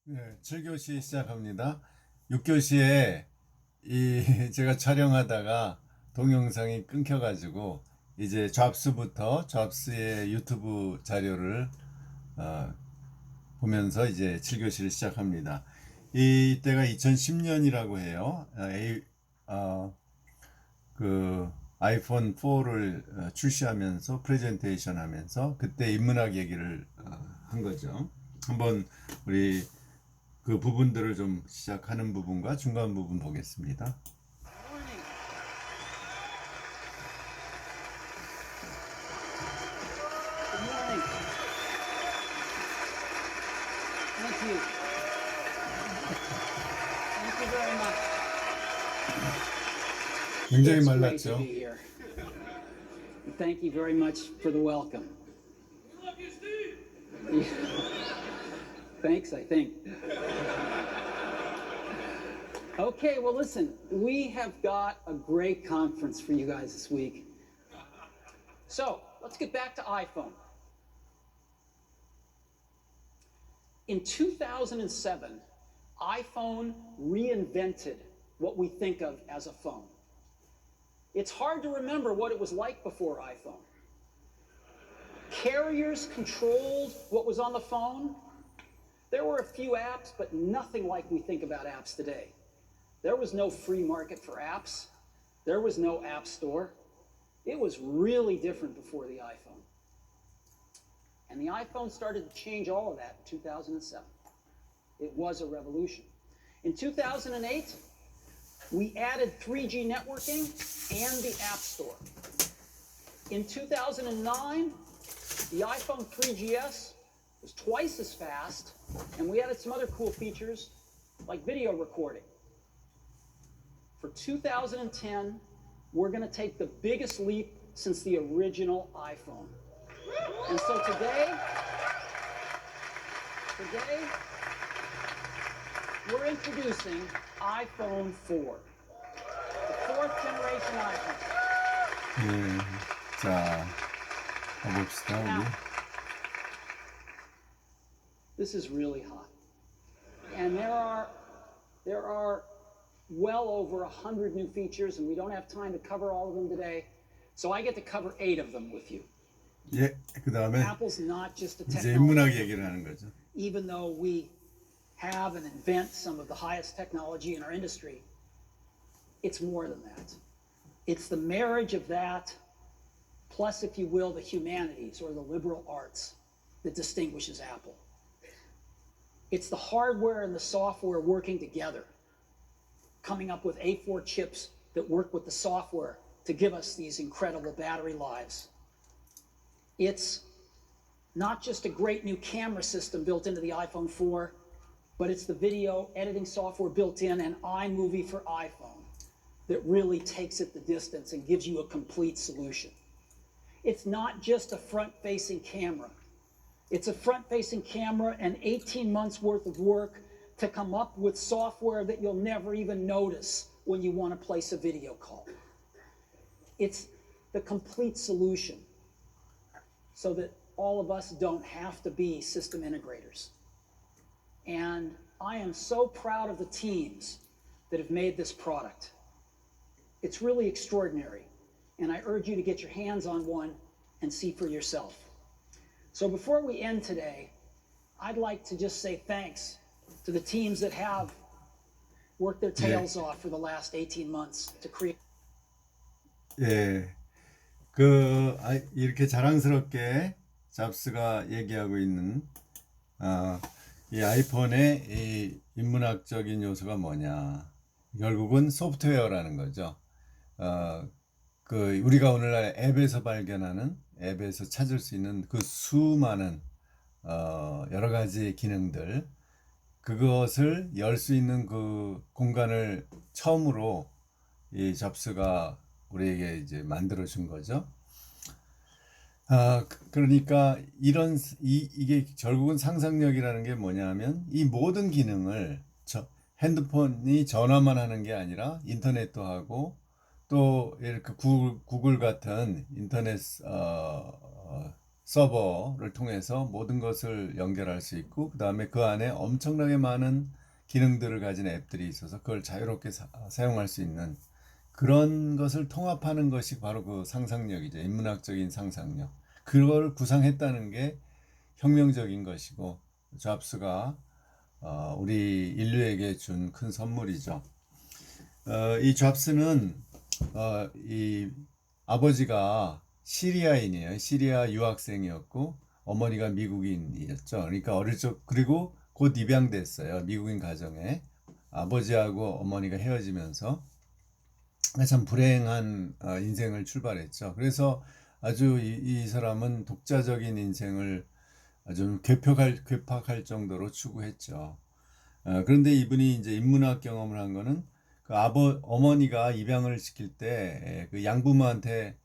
네, 7교시 시작합니다. 6교시에 제가 촬영하다가 동영상이 끊겨가지고 이제 잡스의 유튜브 자료를 어, 보면서 이제 7교시를 시작합니다. 이때가 2010년이라고 해요. 그 아이폰 4를 출시하면서 프레젠테이션 하면서 그때 인문학 얘기를 한 거죠. 한번 우리 그 부분들을 좀 시작하는 부분과 중간 부분 보겠습니다. Good morning. Thank you. Thank you very much. 굉장히 It's great 말랐죠. to be here. Thank you very much for the welcome. Yeah. Thanks, I think. Okay, well, listen, we have got a great conference for you guys this week. So, let's get back to iPhone. In 2007, iPhone reinvented what we think of as a phone. It's hard to remember what it was like before iPhone. Carriers controlled what was on the phone. There were a few apps, but nothing like we think about apps today. There was no free market for apps. There was no app store. It was really different before the iPhone. And the iPhone started to change all of that in 2007. It was a revolution. In 2008, we added 3G networking and the App Store. In 2009, the iPhone 3GS was twice as fast, and we added some other cool features like video recording. For 2010, we're going to take the biggest leap since the original iPhone. And so today, we're introducing iPhone 4, the fourth generation iPhone. 예, 자, 가봅시다 우리. Now, this is really hot. And there are well over 100 new features, and we don't have time to cover all of them today. So I get to cover 8 of them with you. 예, 그 다음에 Apple's not just a 이제 인문학 technology. 얘기를 하는 거죠. Even though we have and invent some of the highest technology in our industry, it's more than that. It's the marriage of that, plus, if you will, the humanities or the liberal arts that distinguishes Apple. It's the hardware and the software working together, coming up with A4 chips that work with the software to give us these incredible battery lives. It's not just a great new camera system built into the iPhone 4, but it's the video editing software built in and iMovie for iPhone that really takes it the distance and gives you a complete solution. It's not just a front-facing camera. It's a front-facing camera and 18 months worth of work to come up with software that you'll never even notice when you want to place a video call. It's the complete solution so that all of us don't have to be system integrators. And I am so proud of the teams that have made this product. It's really extraordinary, and I urge you to get your hands on one and see for yourself. So before we end today, I'd like to just say thanks to the teams that have worked their tails off for the last 18 months to create. 예, 이렇게 자랑스럽게 잡스가 얘기하고 있는 이 아이폰의 이 인문학적인 요소가 뭐냐? 결국은 소프트웨어라는 거죠. 우리가 오늘날 앱에서 발견하는, 앱에서 찾을 수 있는 그 수많은 여러 가지 기능들, 그것을 열 수 있는 그 공간을 처음으로 이 잡스가 우리에게 이제 만들어 준 거죠. 그러니까 이게 결국은 상상력이라는 게 뭐냐면 이 모든 기능을 핸드폰이 전화만 하는 게 아니라 인터넷도 하고 또 이렇게 구글 같은 인터넷 서버를 통해서 모든 것을 연결할 수 있고, 그 다음에 그 안에 엄청나게 많은 기능들을 가진 앱들이 있어서 그걸 자유롭게 사용할 수 있는 그런 것을 통합하는 것이 바로 그 상상력이죠. 인문학적인 상상력. 그걸 구상했다는 게 혁명적인 것이고, 잡스가 우리 인류에게 준 큰 선물이죠. 이 잡스는 이 아버지가 시리아인이에요. 시리아 유학생이었고 어머니가 미국인이었죠. 그러니까 어릴 적 그리고 곧 입양됐어요. 미국인 가정에 아버지하고 어머니가 헤어지면서 참 불행한 인생을 출발했죠. 그래서 아주 이 사람은 독자적인 인생을 아주 괴팍할 정도로 추구했죠. 그런데 이분이 이제 인문학 경험을 한 거는 그 어머니가 입양을 시킬 때 그 양부모한테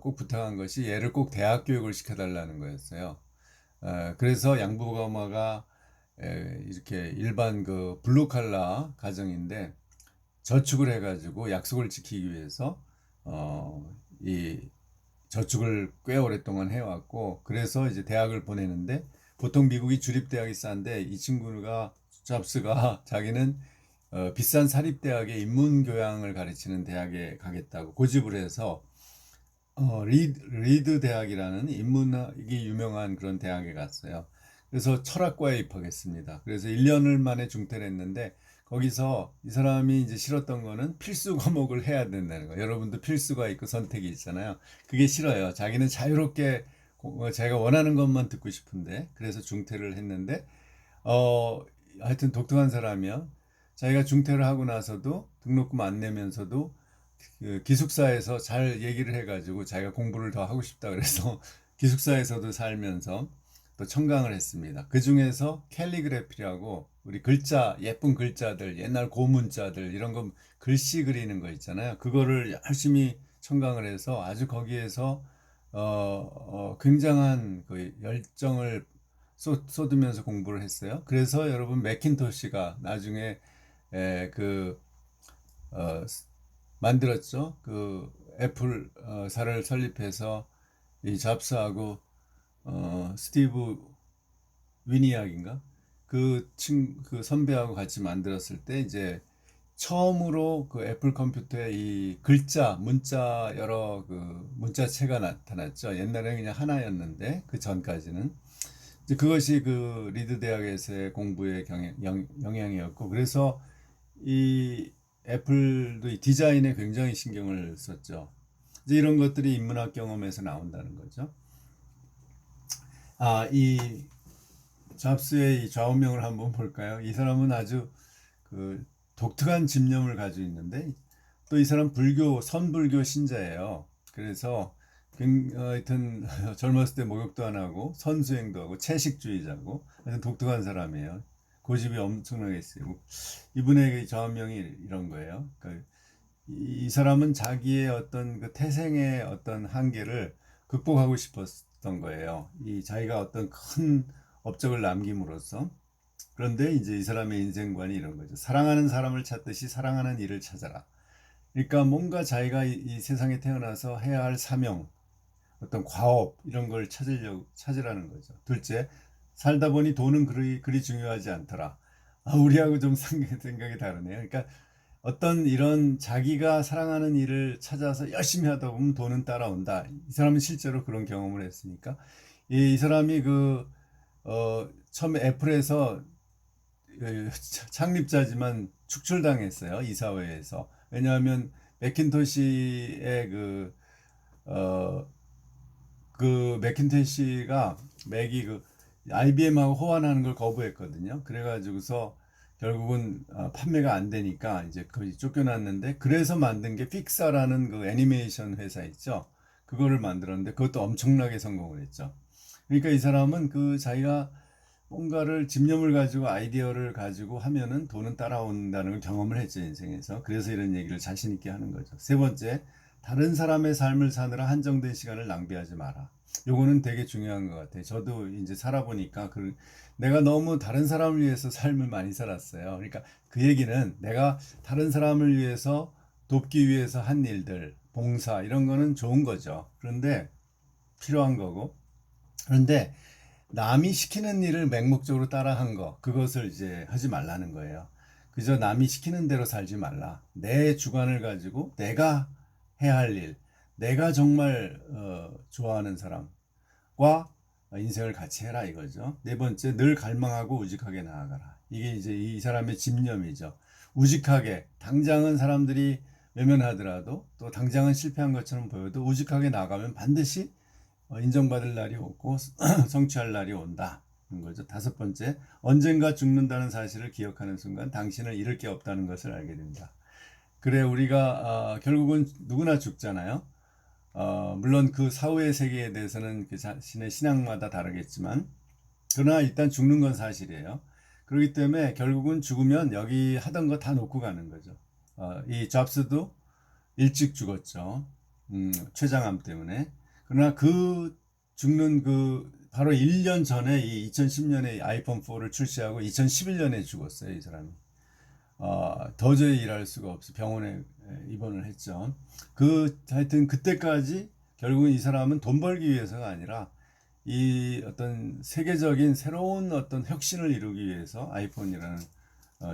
꼭 부탁한 것이 얘를 꼭 대학 교육을 시켜달라는 거였어요. 그래서 양부모가 이렇게 일반 그 블루칼라 가정인데 저축을 해가지고 약속을 지키기 위해서 이 저축을 꽤 오랫동안 해왔고 그래서 이제 대학을 보내는데 보통 미국이 주립대학이 싼데 이 친구가 잡스가 자기는 비싼 사립대학의 인문교양을 가르치는 대학에 가겠다고 고집을 해서 리드 대학이라는 인문학이 유명한 그런 대학에 갔어요. 그래서 철학과에 입학했습니다. 그래서 1년을 만에 중퇴를 했는데 거기서 이 사람이 이제 싫었던 거는 필수 과목을 해야 된다는 거. 여러분도 필수가 있고 선택이 있잖아요. 그게 싫어요. 자기는 자유롭게 자기가 원하는 것만 듣고 싶은데 그래서 중퇴를 했는데 하여튼 독특한 사람이요. 자기가 중퇴를 하고 나서도 등록금 안 내면서도 그 기숙사에서 잘 얘기를 해가지고 자기가 공부를 더 하고 싶다 그래서 기숙사에서도 살면서 또 청강을 했습니다. 그 중에서 캘리그래피라고 우리 글자 예쁜 글자들 옛날 고문자들 이런 거 글씨 그리는 거 있잖아요. 그거를 열심히 청강을 해서 아주 거기에서 굉장한 그 열정을 쏟으면서 공부를 했어요. 그래서 여러분 맥킨토시가 나중에 그 만들었죠. 그 애플 사를 설립해서 이 잡스하고 스티브 위니악인가 그 선배하고 같이 만들었을 때 이제 처음으로 그 애플 컴퓨터에 이 글자 문자 여러 그 문자체가 나타났죠. 옛날에는 그냥 하나였는데 그 전까지는 이제 그것이 그 리드 대학에서의 공부의 영향이었고 그래서 이 애플도 이 디자인에 굉장히 신경을 썼죠. 이제 이런 것들이 인문학 경험에서 나온다는 거죠. 이 잡스의 이 좌우명을 한번 볼까요? 이 사람은 아주 그 독특한 집념을 가지고 있는데 또 이 사람 선불교 신자예요. 그래서 하여튼 젊었을 때 목욕도 안 하고 선수행도 하고 채식주의자고 하여튼 독특한 사람이에요. 고집이 엄청나게 있어요. 이분의 좌우명이 이런 거예요. 그러니까 이 사람은 자기의 어떤 그 태생의 어떤 한계를 극복하고 싶었던 거예요. 이 자기가 어떤 큰 업적을 남김으로써. 그런데 이제 이 사람의 인생관이 이런 거죠. 사랑하는 사람을 찾듯이 사랑하는 일을 찾아라. 그러니까 뭔가 자기가 이 세상에 태어나서 해야 할 사명, 어떤 과업 이런 걸 찾으라는 거죠. 둘째, 살다 보니 돈은 그리 중요하지 않더라. 우리하고 좀 생각이 다르네요. 그러니까 어떤 이런 자기가 사랑하는 일을 찾아서 열심히 하다 보면 돈은 따라온다. 이 사람은 실제로 그런 경험을 했으니까 이 사람이 처음에 애플에서 창립자지만 축출당했어요. 이사회에서. 왜냐하면 맥킨토시의 맥킨토시가 맥이 IBM하고 호환하는 걸 거부했거든요. 그래가지고서 결국은 판매가 안 되니까 이제 거의 쫓겨났는데 그래서 만든 게 픽사라는 그 애니메이션 회사 있죠. 그거를 만들었는데 그것도 엄청나게 성공을 했죠. 그러니까 이 사람은 자기가 뭔가를 집념을 가지고 아이디어를 가지고 하면은 돈은 따라온다는 걸 경험을 했죠, 인생에서. 그래서 이런 얘기를 자신 있게 하는 거죠. 세 번째, 다른 사람의 삶을 사느라 한정된 시간을 낭비하지 마라. 요거는 되게 중요한 것 같아요. 저도 이제 살아보니까 내가 너무 다른 사람을 위해서 삶을 많이 살았어요. 그러니까 그 얘기는 내가 다른 사람을 위해서 돕기 위해서 한 일들, 봉사 이런 거는 좋은 거죠. 그런데 필요한 거고 그런데 남이 시키는 일을 맹목적으로 따라한 거, 그것을 이제 하지 말라는 거예요. 그저 남이 시키는 대로 살지 말라. 내 주관을 가지고 내가 해야 할 일, 내가 정말 좋아하는 사람과 인생을 같이 해라 이거죠. 네 번째, 늘 갈망하고 우직하게 나아가라. 이게 이제 이 사람의 집념이죠. 우직하게, 당장은 사람들이 외면하더라도 또 당장은 실패한 것처럼 보여도 우직하게 나가면 반드시 인정받을 날이 오고 성취할 날이 온다. 거죠. 다섯 번째, 언젠가 죽는다는 사실을 기억하는 순간 당신을 잃을 게 없다는 것을 알게 됩니다. 그래, 우리가 결국은 누구나 죽잖아요. 물론 그 사후의 세계에 대해서는 그 자신의 신앙마다 다르겠지만, 그러나 일단 죽는 건 사실이에요. 그렇기 때문에 결국은 죽으면 여기 하던 거 다 놓고 가는 거죠. 이 잡스도 일찍 죽었죠. 췌장암 때문에. 그러나 그 죽는 그 바로 1년 전에 이 2010년에 아이폰 4를 출시하고 2011년에 죽었어요, 이 사람이. 도저히 일할 수가 없어 병원에 입원을 했죠. 하여튼 그때까지 결국은 이 사람은 돈 벌기 위해서가 아니라 이 어떤 세계적인 새로운 어떤 혁신을 이루기 위해서 아이폰이라는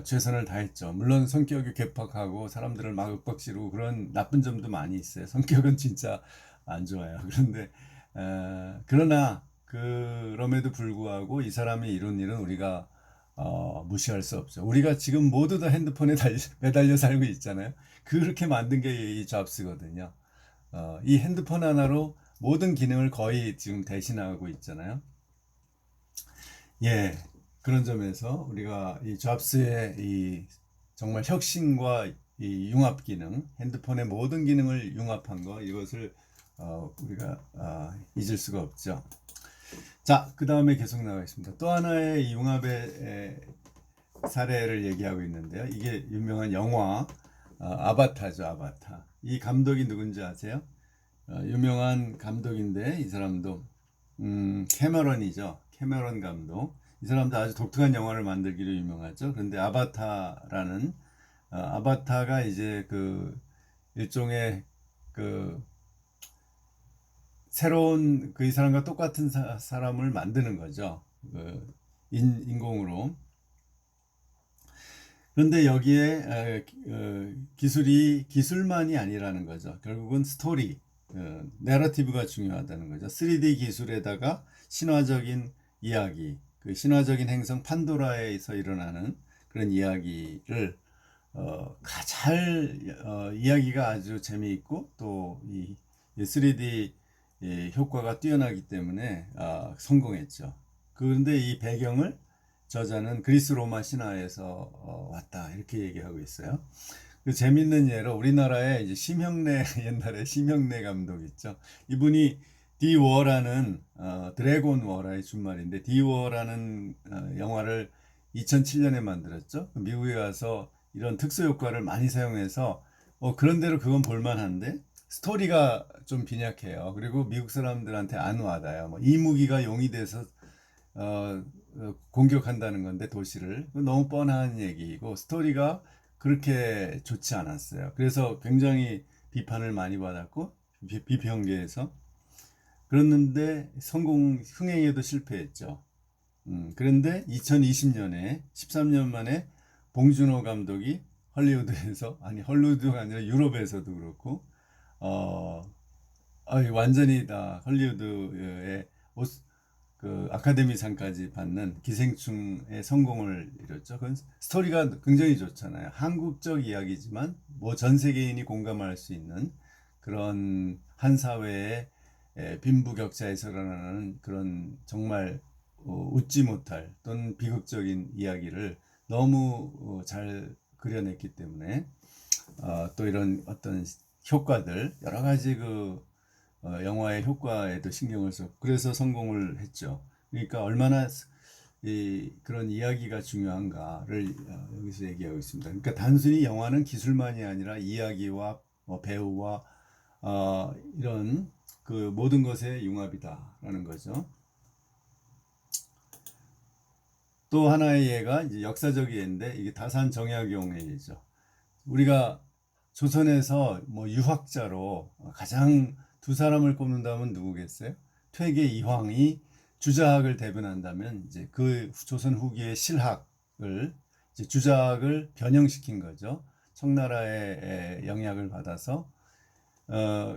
최선을 다했죠. 물론 성격이 괴팍하고 사람들을 막 윽박지르고 그런 나쁜 점도 많이 있어요. 성격은 진짜 안 좋아요. 그런데 그러나 그럼에도 불구하고 이 사람이 이룬 일은 우리가 무시할 수 없죠. 우리가 지금 모두 다 핸드폰에 매달려 살고 있잖아요. 그렇게 만든 게 이 잡스거든요. 이 핸드폰 하나로 모든 기능을 거의 지금 대신하고 있잖아요. 예, 그런 점에서 우리가 이 잡스의 이 정말 혁신과 이 융합 기능, 핸드폰의 모든 기능을 융합한 거, 이것을 우리가 잊을 수가 없죠. 자, 그 다음에 계속 나가겠습니다. 또 하나의 이 융합의 사례를 얘기하고 있는데요. 이게 유명한 영화 아바타죠, 아바타. 이 감독이 누군지 아세요? 유명한 감독인데 이 사람도 캐머런이죠. 캐머런 감독. 이 사람도 아주 독특한 영화를 만들기로 유명하죠. 그런데 아바타라는 아바타가 이제 그 일종의 그 새로운 그 이 사람과 똑같은 사람을 만드는 거죠. 인공으로. 그런데 여기에 기술이 기술만이 아니라는 거죠. 결국은 스토리, 내러티브가 중요하다는 거죠. 3D 기술에다가 신화적인 이야기, 그 신화적인 행성 판도라에서 일어나는 그런 이야기를 이야기가 아주 재미있고 또 이 3D 효과가 뛰어나기 때문에 성공했죠. 그런데 이 배경을 저자는 그리스 로마 신화에서 왔다 이렇게 얘기하고 있어요. 그 재밌는 예로 우리나라에 이제 심형래 옛날에 심형래 감독 있죠. 이분이 디워라는 드래곤 워라의 준말인데 디워라는 영화를 2007년에 만들었죠. 미국에 가서 이런 특수 효과를 많이 사용해서 그런대로 그건 볼만한데 스토리가 좀 빈약해요. 그리고 미국 사람들한테 안 와닿아요. 뭐 이무기가 용이 돼서 공격한다는 건데 도시를 너무 뻔한 얘기이고 스토리가 그렇게 좋지 않았어요. 그래서 굉장히 비판을 많이 받았고 비평계에서 그랬는데 흥행에도 실패했죠. 그런데 2020년에 13년 만에 봉준호 감독이 헐리우드에서 아니 헐리우드가 아니라 유럽에서도 그렇고 완전히 다 헐리우드의 그 아카데미상까지 받는 기생충의 성공을 이뤘죠. 그건 스토리가 굉장히 좋잖아요. 한국적 이야기지만 뭐 전 세계인이 공감할 수 있는 그런 한 사회의 빈부격차에서 일어나는 그런 정말 웃지 못할 또는 비극적인 이야기를 너무 잘 그려냈기 때문에 또 이런 어떤 효과들 여러 가지 영화의 효과에도 신경을 썼고 그래서 성공을 했죠. 그러니까 얼마나 그런 이야기가 중요한가를 여기서 얘기하고 있습니다. 그러니까 단순히 영화는 기술만이 아니라 이야기와 배우와 이런 그 모든 것의 융합이다라는 거죠. 또 하나의 예가 이제 역사적 예인데 이게 다산 정약용의 예죠. 우리가 조선에서 뭐 유학자로 가장 두 사람을 꼽는다면 누구겠어요? 퇴계 이황이 주자학을 대변한다면 이제 그 조선 후기의 실학을 이제 주자학을 변형시킨 거죠. 청나라의 영향을 받아서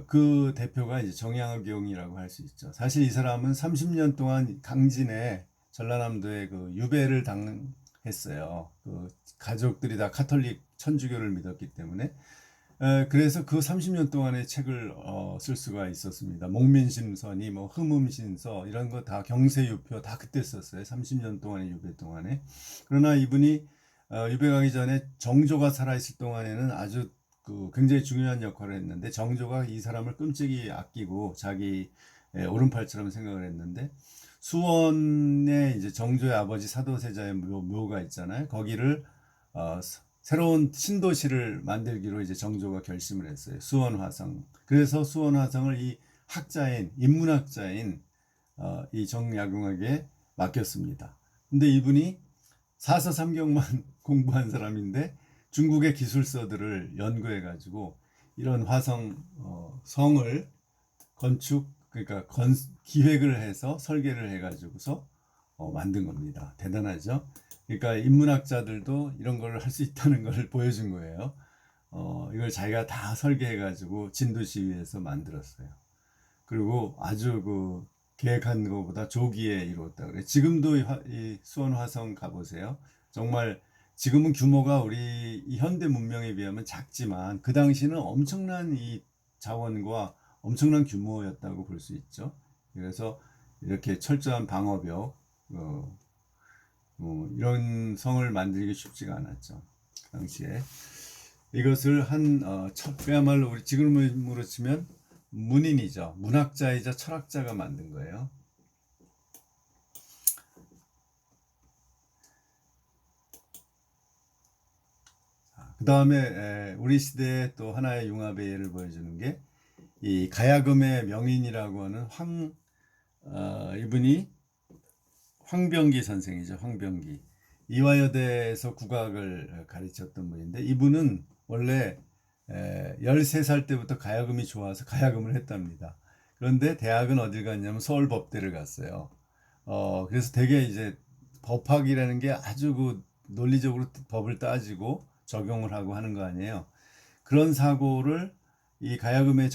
그 대표가 이제 정약용이라고 할 수 있죠. 사실 이 사람은 30년 동안 강진에 전라남도에 그 유배를 당했어요. 그 가족들이 다 카톨릭 천주교를 믿었기 때문에 그래서 그 30년 동안의 책을 쓸 수가 있었습니다. 목민심서니 뭐 흠음신서 이런 거 다 경세유표 다 그때 썼어요. 30년 동안의 유배 동안에. 그러나 이분이 유배 가기 전에 정조가 살아있을 동안에는 아주 그 굉장히 중요한 역할을 했는데 정조가 이 사람을 끔찍이 아끼고 자기 오른팔처럼 생각을 했는데 수원에 이제 정조의 아버지 사도세자의 묘가 있잖아요. 거기를 새로운 신도시를 만들기로 이제 정조가 결심을 했어요. 수원화성. 그래서 수원화성을 이 학자인 인문학자인 이 정약용에게 맡겼습니다. 근데 이분이 사서삼경만 공부한 사람인데 중국의 기술서들을 연구해 가지고 이런 화성 성을 건축 그러니까 기획을 해서 설계를 해 가지고서 만든 겁니다. 대단하죠? 그러니까 인문학자들도 이런 걸 할 수 있다는 걸 보여준 거예요. 이걸 자기가 다 설계해 가지고 진도시위에서 만들었어요. 그리고 아주 그 계획한 것보다 조기에 이루었다 그래. 지금도 이 수원 화성 가보세요. 정말 지금은 규모가 우리 이 현대 문명에 비하면 작지만 그 당시는 엄청난 이 자원과 엄청난 규모였다고 볼 수 있죠. 그래서 이렇게 철저한 방어벽 이런 성을 만들기 쉽지가 않았죠. 그 당시에 이것을 그야말로 우리 지금으로 치면 문인이죠. 문학자이자 철학자가 만든 거예요. 그 다음에 우리 시대의 또 하나의 융합의 예를 보여주는 게 이 가야금의 명인이라고 하는 이분이 황병기 선생이죠. 황병기. 이화여대에서 국악을 가르쳤던 분인데 이분은 원래 13살 때부터 가야금이 좋아서 가야금을 했답니다. 그런데 대학은 어딜 갔냐면 서울법대를 갔어요. 그래서 되게 이제 법학이라는 게 아주 그 논리적으로 법을 따지고 적용을 하고 하는 거 아니에요. 그런 사고를 이 가야금에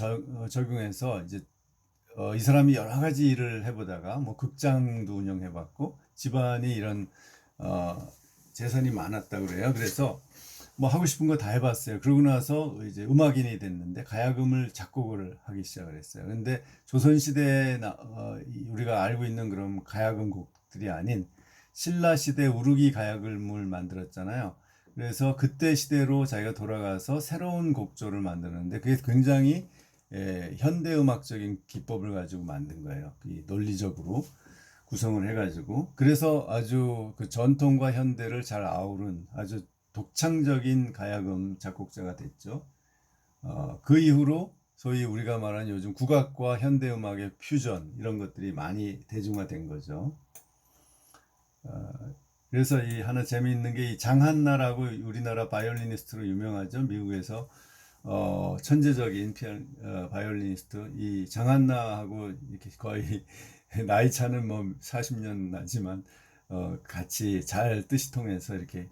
적용해서 이제 이 사람이 여러 가지 일을 해보다가 뭐 극장도 운영해봤고 집안이 이런 재산이 많았다 그래요. 그래서 뭐 하고 싶은 거 다 해봤어요. 그러고 나서 이제 음악인이 됐는데 가야금을 작곡을 하기 시작을 했어요. 근데 조선시대에 우리가 알고 있는 그런 가야금 곡들이 아닌 신라시대 우르기 가야금을 만들었잖아요. 그래서 그때 시대로 자기가 돌아가서 새로운 곡조를 만드는데 그게 굉장히 현대음악적인 기법을 가지고 만든 거예요. 논리적으로 구성을 해가지고 그래서 아주 그 전통과 현대를 잘 아우른 아주 독창적인 가야금 작곡자가 됐죠. 그 이후로 소위 우리가 말하는 요즘 국악과 현대음악의 퓨전 이런 것들이 많이 대중화된 거죠. 그래서 이 하나 재미있는 게 이 장한나라고 우리나라 바이올리니스트로 유명하죠. 미국에서 천재적인 바이올리니스트 이 장한나하고 이렇게 거의 나이 차는 뭐 40년 나지만 같이 잘 뜻이 통해서 이렇게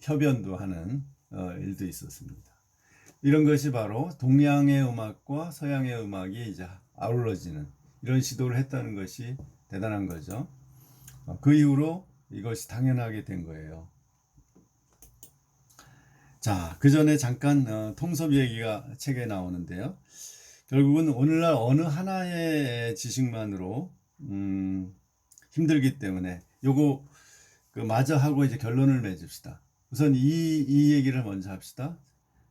협연도 하는 일도 있었습니다. 이런 것이 바로 동양의 음악과 서양의 음악이 이제 아울러지는 이런 시도를 했다는 것이 대단한 거죠. 그 이후로 이것이 당연하게 된 거예요. 자, 그 전에 잠깐 통섭 얘기가 책에 나오는데요. 결국은 오늘날 어느 하나의 지식만으로 힘들기 때문에 요거 마저 하고 이제 결론을 맺읍시다. 우선 이 얘기를 먼저 합시다.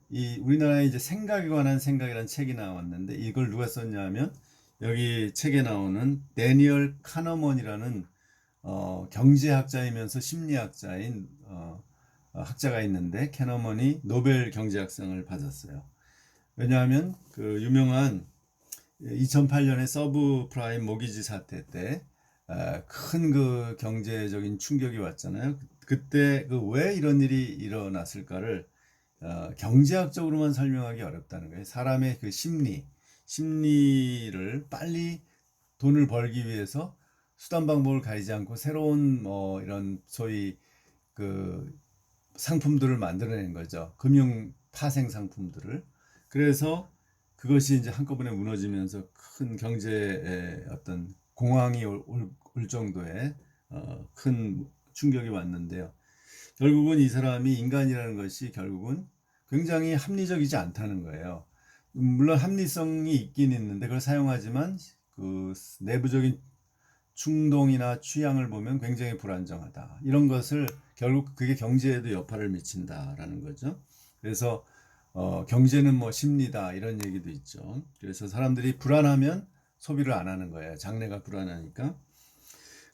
이 우리나라의 이제 생각에 관한 생각이라는 책이 나왔는데 이걸 누가 썼냐면 여기 책에 나오는 데니얼 카너먼이라는 경제학자이면서 심리학자인 학자가 있는데 캐너먼이 노벨 경제학상을 받았어요. 왜냐하면 그 유명한 2008년에 서브프라임 모기지 사태 때 큰 그 경제적인 충격이 왔잖아요. 그때 그 왜 이런 일이 일어났을까를 경제학적으로만 설명하기 어렵다는 거예요. 사람의 그 심리를 빨리 돈을 벌기 위해서 수단 방법을 가리지 않고 새로운 뭐 이런 소위 그 상품들을 만들어낸 거죠. 금융 파생 상품들을. 그래서 그것이 이제 한꺼번에 무너지면서 큰 경제에 어떤 공황이 올 정도의 큰 충격이 왔는데요. 결국은 이 사람이 인간이라는 것이 결국은 굉장히 합리적이지 않다는 거예요. 물론 합리성이 있긴 있는데 그걸 사용하지만 그 내부적인 충동이나 취향을 보면 굉장히 불안정하다. 이런 것을 결국 그게 경제에도 여파를 미친다라는 거죠. 그래서 경제는 뭐 심리다 이런 얘기도 있죠. 그래서 사람들이 불안하면 소비를 안 하는 거예요. 장래가 불안하니까.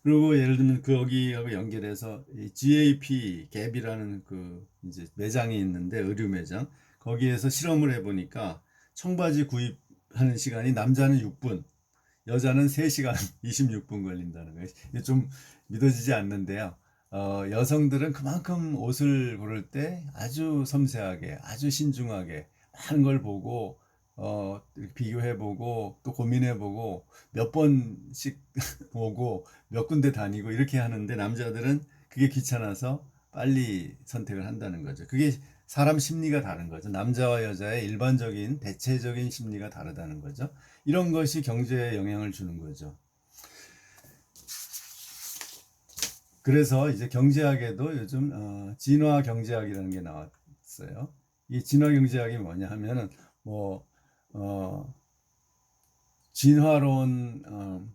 그리고 예를 들면 거기하고 연결해서 이 GAP 갭이라는 그 이제 매장이 있는데 의류 매장 거기에서 실험을 해보니까 청바지 구입하는 시간이 남자는 6분, 여자는 3시간 26분 걸린다는 거예요. 이게 좀 믿어지지 않는데요. 여성들은 그만큼 옷을 고를 때 아주 섬세하게, 아주 신중하게 많은 걸 보고, 이렇게 비교해보고, 또 고민해보고, 몇 번씩 보고, 몇 군데 다니고, 이렇게 하는데 남자들은 그게 귀찮아서 빨리 선택을 한다는 거죠. 그게 사람 심리가 다른 거죠. 남자와 여자의 일반적인, 대체적인 심리가 다르다는 거죠. 이런 것이 경제에 영향을 주는 거죠. 그래서 이제 경제학에도 요즘 진화 경제학이라는 게 나왔어요. 이 진화 경제학이 뭐냐 하면은 뭐 진화론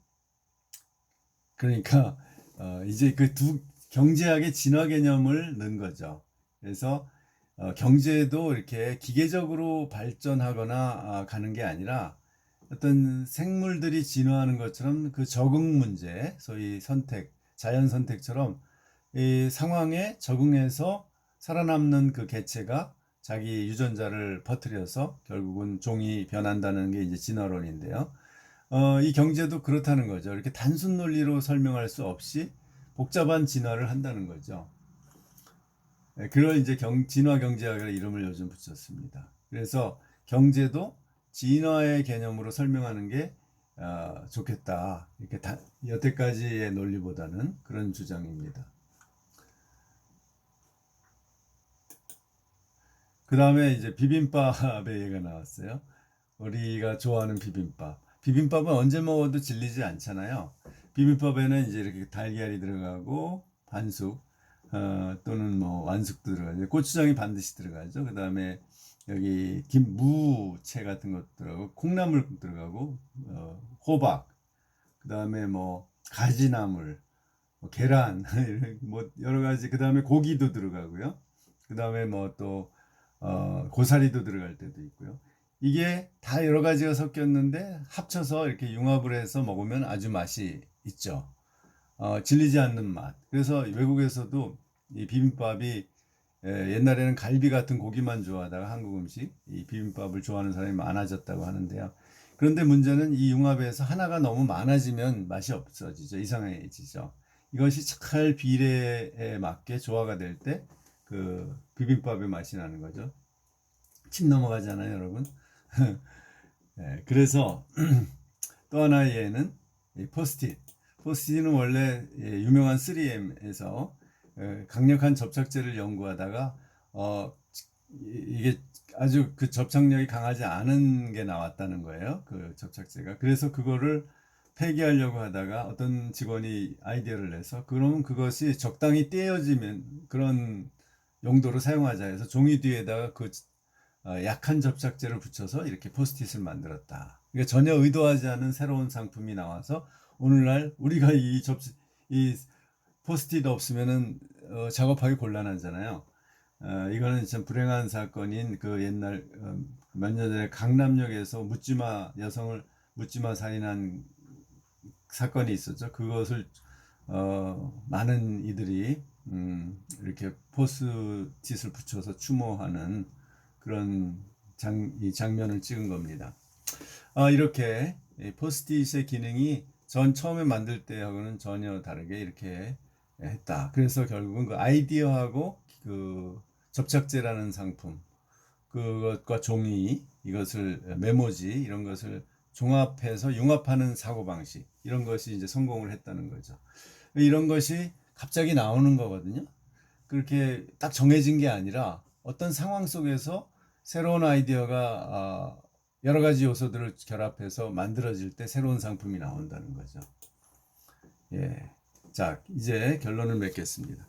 그러니까 이제 그 두 경제학의 진화 개념을 넣은 거죠. 그래서 경제도 이렇게 기계적으로 발전하거나 가는 게 아니라 어떤 생물들이 진화하는 것처럼 그 적응 문제, 소위 선택, 자연 선택처럼 이 상황에 적응해서 살아남는 그 개체가 자기 유전자를 퍼뜨려서 결국은 종이 변한다는 게 이제 진화론인데요. 이 경제도 그렇다는 거죠. 이렇게 단순 논리로 설명할 수 없이 복잡한 진화를 한다는 거죠. 그걸 이제 진화 경제학이라 이름을 요즘 붙였습니다. 그래서 경제도 진화의 개념으로 설명하는 게 좋겠다. 이렇게 여태까지의 논리보다는 그런 주장입니다. 그 다음에 이제 비빔밥의 얘기가 나왔어요. 우리가 좋아하는 비빔밥. 비빔밥은 언제 먹어도 질리지 않잖아요. 비빔밥에는 이제 이렇게 달걀이 들어가고 반숙 또는 뭐 완숙도 들어가죠. 고추장이 반드시 들어가죠. 그 다음에 여기 무채 같은 것도 들어가고 콩나물 들어가고 호박 그 다음에 뭐 가지나물 뭐 계란 뭐 여러 가지 그 다음에 고기도 들어가고요. 그 다음에 뭐 또 고사리도 들어갈 때도 있고요. 이게 다 여러 가지가 섞였는데 합쳐서 이렇게 융합을 해서 먹으면 아주 맛이 있죠. 질리지 않는 맛. 그래서 외국에서도 이 비빔밥이 옛날에는 갈비 같은 고기만 좋아하다가 한국 음식, 이 비빔밥을 좋아하는 사람이 많아졌다고 하는데요. 그런데 문제는 이 융합에서 하나가 너무 많아지면 맛이 없어지죠. 이상해지죠. 이것이 잘 비례에 맞게 조화가 될 때 그 비빔밥의 맛이 나는 거죠. 침 넘어가잖아요, 여러분. 그래서 또 하나의 예는 포스트잇. 포스트잇은 원래 유명한 3M에서 강력한 접착제를 연구하다가 이게 아주 그 접착력이 강하지 않은 게 나왔다는 거예요. 그 접착제가. 그래서 그거를 폐기하려고 하다가 어떤 직원이 아이디어를 내서 그러면 그것이 적당히 떼어지면 그런 용도로 사용하자 해서 종이 뒤에다가 그 약한 접착제를 붙여서 이렇게 포스트잇을 만들었다. 그러니까 전혀 의도하지 않은 새로운 상품이 나와서 오늘날 우리가 이 포스트잇 없으면은 작업하기 곤란하잖아요. 이거는 참 불행한 사건인 그 옛날 몇 년 전에 강남역에서 여성을 묻지마 살인한 사건이 있었죠. 그것을 많은 이들이 이렇게 포스트잇을 붙여서 추모하는 그런 이 장면을 찍은 겁니다. 이렇게 포스트잇의 기능이 처음에 만들 때하고는 전혀 다르게 이렇게 했다. 그래서 결국은 그 아이디어하고 그 접착제라는 상품, 그것과 종이, 이것을 메모지 이런 것을 종합해서 융합하는 사고방식, 이런 것이 이제 성공을 했다는 거죠. 이런 것이 갑자기 나오는 거거든요. 그렇게 딱 정해진 게 아니라 어떤 상황 속에서 새로운 아이디어가 여러 가지 요소들을 결합해서 만들어질 때 새로운 상품이 나온다는 거죠. 예. 자, 이제 결론을 맺겠습니다.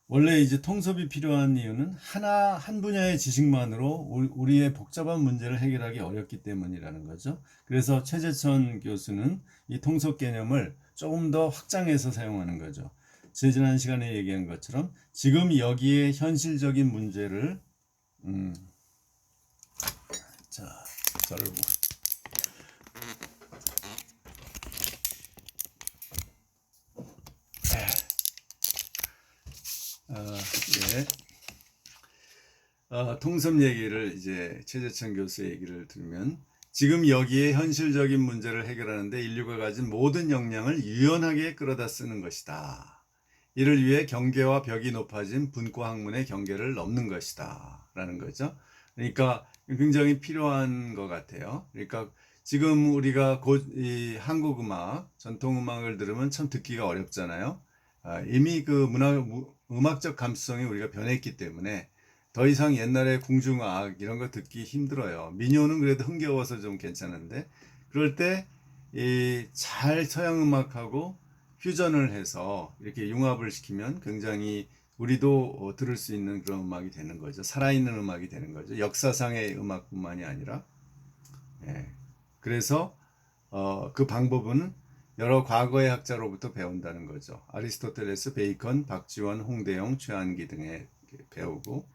원래 이제 통섭이 필요한 이유는 한 분야의 지식만으로 우리의 복잡한 문제를 해결하기 어렵기 때문이라는 거죠. 그래서 최재천 교수는 이 통섭 개념을 조금 더 확장해서 사용하는 거죠. 지난 시간에 얘기한 것처럼 지금 여기에 현실적인 문제를 자, 저를 보고 예. 통섭 얘기를 이제 최재천 교수의 얘기를 들으면 지금 여기에 현실적인 문제를 해결하는데 인류가 가진 모든 역량을 유연하게 끌어다 쓰는 것이다. 이를 위해 경계와 벽이 높아진 분과 학문의 경계를 넘는 것이다. 라는 거죠. 그러니까 굉장히 필요한 것 같아요. 그러니까 지금 우리가 이 한국 음악, 전통 음악을 들으면 참 듣기가 어렵잖아요. 이미 그 음악적 감수성이 우리가 변했기 때문에 더 이상 옛날에 궁중악 이런 거 듣기 힘들어요. 민요는 그래도 흥겨워서 좀 괜찮은데, 그럴 때 잘 서양 음악하고 퓨전을 해서 이렇게 융합을 시키면 굉장히 우리도 들을 수 있는 그런 음악이 되는 거죠. 살아있는 음악이 되는 거죠. 역사상의 음악뿐만이 아니라. 예. 그래서 그 방법은 여러 과거의 학자로부터 배운다는 거죠. 아리스토텔레스, 베이컨, 박지원, 홍대영, 최한기 등에 배우고,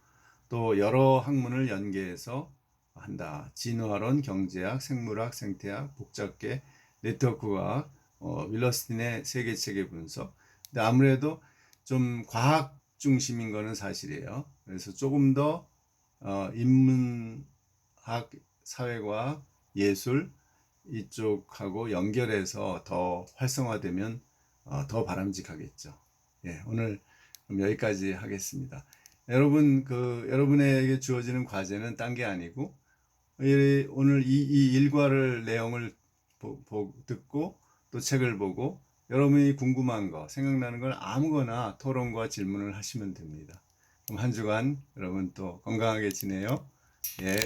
또 여러 학문을 연계해서 한다. 진화론, 경제학, 생물학, 생태학, 복잡계, 네트워크학, 윌러스틴의 세계체계 분석. 근데 아무래도 좀 과학 중심인 거는 사실이에요. 그래서 조금 더 인문학, 사회과학, 예술 이쪽하고 연결해서 더 활성화되면 더 바람직하겠죠. 예, 오늘 그럼 여기까지 하겠습니다. 여러분에게 주어지는 과제는 딴 게 아니고, 오늘 이 일과를 내용을 듣고 또 책을 보고 여러분이 궁금한 거, 생각나는 걸 아무거나 토론과 질문을 하시면 됩니다. 그럼 한 주간 여러분 또 건강하게 지내요. 예.